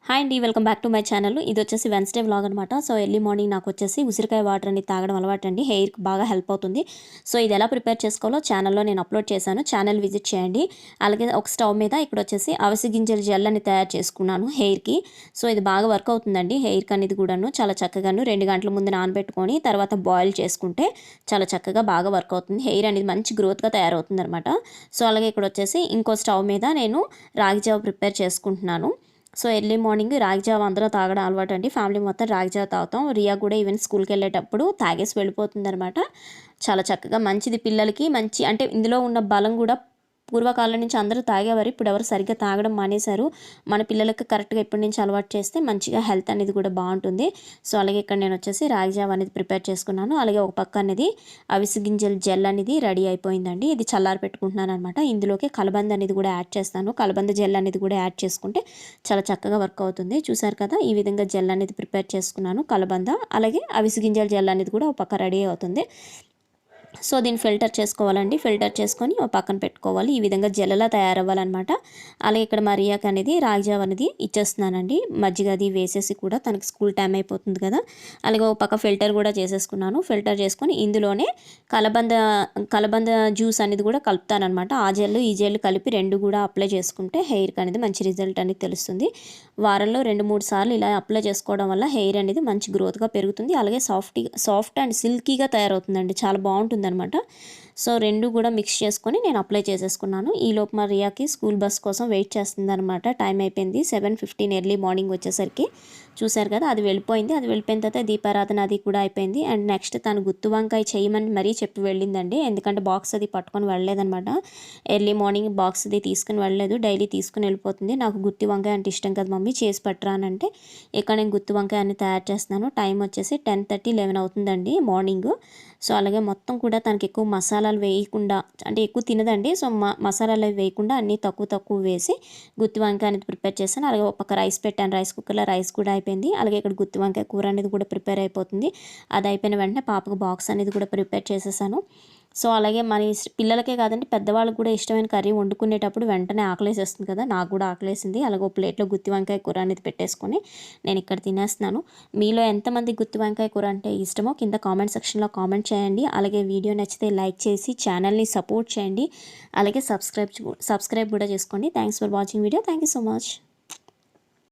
Hi అండి, welcome back to my channel. ఇది వచ్చేసి వెన్స్డే వ్లాగ్ అనమాట. సో ఎర్లీ మార్నింగ్ నాకు వచ్చేసి ఉసిరికాయ వాటర్ అనేది తాగడం అలవాటు అండి. హెయిర్కి బాగా హెల్ప్ అవుతుంది. సో ఇది ఎలా ప్రిపేర్ చేసుకోవాలో ఛానల్లో నేను అప్లోడ్ చేశాను. ఛానల్ విజిట్ చేయండి. అలాగే ఒక స్టవ్ మీద ఇక్కడ వచ్చేసి అవిసె గింజల జెల్ అని తయారు చేసుకున్నాను హెయిర్కి. సో ఇది బాగా వర్క్ అవుతుందండి హెయిర్కి అనేది కూడాను. చాలా చక్కగాను 2 గంటల ముందు నానబెట్టుకొని తర్వాత బాయిల్ చేసుకుంటే చాలా చక్కగా బాగా వర్క్ అవుతుంది. హెయిర్ అనేది మంచి గ్రోత్గా తయారవుతుంది అనమాట. సో అలాగే ఇక్కడ వచ్చేసి ఇంకో స్టవ్ మీద నేను రాగి జావ ప్రిపేర్ చేసుకుంటున్నాను. సో ఎర్లీ మార్నింగ్ రాగి జావ అందరూ తాగడం అలవాటు అండి. ఫ్యామిలీ మొత్తం రాగి జావ తాగుతాం. రియా కూడా ఈవెన్ స్కూల్కి వెళ్ళేటప్పుడు తాగేసి వెళ్ళిపోతుంది అనమాట. చాలా చక్కగా మంచిది పిల్లలకి. మంచి అంటే ఇందులో ఉన్న బలం కూడా పూర్వకాలం నుంచి అందరూ తాగేవారు. ఇప్పుడు ఎవరు సరిగ్గా తాగడం మానేశారు. మన పిల్లలకి కరెక్ట్గా ఇప్పటి నుంచి అలవాటు చేస్తే మంచిగా హెల్త్ అనేది కూడా బాగుంటుంది. సో అలాగే ఇక్కడ నేను వచ్చేసి రాగి జావ అనేది ప్రిపేర్ చేసుకున్నాను. అలాగే ఒక పక్క అనేది అవిసె గింజల జెల్ అనేది రెడీ అయిపోయిందండి. ఇది చల్లారి పెట్టుకుంటున్నాను అనమాట. ఇందులోకి కలబంద అనేది కూడా యాడ్ చేస్తాను. కలబంద జెల్ అనేది కూడా యాడ్ చేసుకుంటే చాలా చక్కగా వర్క్ అవుతుంది. చూసారు కదా, ఈ విధంగా జెల్ అనేది ప్రిపేర్ చేసుకున్నాను. కలబంద అలాగే అవిసె గింజల జెల్ అనేది కూడా ఒక పక్క రెడీ అవుతుంది. సో దీన్ని ఫిల్టర్ చేసుకోవాలండి. ఫిల్టర్ చేసుకొని ఒక పక్కన పెట్టుకోవాలి. ఈ విధంగా జెల్లలా తయారవ్వాలన్నమాట. అలాగే ఇక్కడ మరియాకి అనేది రాగి జావ అనేది ఇచ్చేస్తున్నానండి. మజ్జిగ అది వేసేసి కూడా తనకి స్కూల్ టైం అయిపోతుంది కదా. అలాగే ఒక పక్క ఫిల్టర్ కూడా చేసేసుకున్నాను. ఫిల్టర్ చేసుకొని ఇందులోనే కలబంద జ్యూస్ అనేది కూడా కలుపుతానమాట. ఆ జెల్ ఈ జెల్ కలిపి 2 కూడా అప్లై చేసుకుంటే హెయిర్కి అనేది మంచి రిజల్ట్ అనేది తెలుస్తుంది. వారంలో 2-3 సార్లు ఇలా అప్లై చేసుకోవడం వల్ల హెయిర్ అనేది మంచి గ్రోత్గా పెరుగుతుంది. అలాగే సాఫ్ట్ అండ్ సిల్కీగా తయారవుతుందండి. చాలా బాగుంటుంది అనమాట. సో 2 కూడా మిక్స్ చేసుకొని నేను అప్లై చేసేసుకున్నాను. ఈలోపు మా రియాకి స్కూల్ బస్ కోసం వెయిట్ చేస్తుంది అనమాట. టైం అయిపోయింది 7:15 ఎర్లీ మార్నింగ్ వచ్చేసరికి. చూశారు కదా, అది వెళ్ళిపోయింది. అది వెళ్ళిపోయిన తర్వాత దీపారాధన అది కూడా అయిపోయింది. అండ్ నెక్స్ట్ తను గుత్తి వంకాయ చేయమని మరీ చెప్పి వెళ్ళిందండి. ఎందుకంటే బాక్స్ అది పట్టుకొని వెళ్ళలేదనమాట. ఎర్లీ మార్నింగ్ బాక్స్ అది తీసుకుని వెళ్ళలేదు. డైలీ తీసుకుని వెళ్ళిపోతుంది. నాకు గుత్తి వంకాయ అంటే ఇష్టం కదా మమ్మీ, చేసి పట్టరా అని అంటే ఇక్కడ నేను గుత్తి వంకాయ అన్ని తయారు చేస్తున్నాను. టైం వచ్చేసి 10:30, 11 అవుతుందండి మార్నింగ్. సో అలాగే మొత్తం కూడా తనకి ఎక్కువ మసాలాలు వేయకుండా, అంటే ఎక్కువ తినదండి. సో మసాలాలు వేయకుండా అన్నీ తక్కువ వేసి గుత్తి వంకాయ అనేది ప్రిపేర్ చేశాను. అలాగే ఒక పక్క రైస్ పెట్టాను. రైస్ కుక్కర్లో రైస్ కూడా అయిపోయింది. అలాగే ఇక్కడ గుత్తి వంకాయ కూర అనేది కూడా ప్రిపేర్ అయిపోతుంది. అది అయిపోయిన వెంటనే పాపకు బాక్స్ అనేది కూడా ప్రిపేర్ చేసేసాను. సో అలాగే మన పిల్లలకే కాదండి, పెద్దవాళ్ళకి కూడా ఇష్టమైన కర్రీ వండుకునేటప్పుడు వెంటనే ఆకలేసేస్తుంది కదా. నాకు కూడా ఆకలేసింది. అలాగే ఒక ప్లేట్లో గుత్తి వంకాయ కూర అనేది పెట్టేసుకొని నేను ఇక్కడ తినేస్తున్నాను. మీలో ఎంతమంది గుత్తి వంకాయ కూర అంటే ఇష్టమో కింద కామెంట్ సెక్షన్లో కామెంట్ చేయండి. అలాగే వీడియో నచ్చితే లైక్ చేసి ఛానల్ని సపోర్ట్ చేయండి. అలాగే సబ్స్క్రైబ్ కూడా చేసుకోండి. Thanks for watching video. Thank you so much.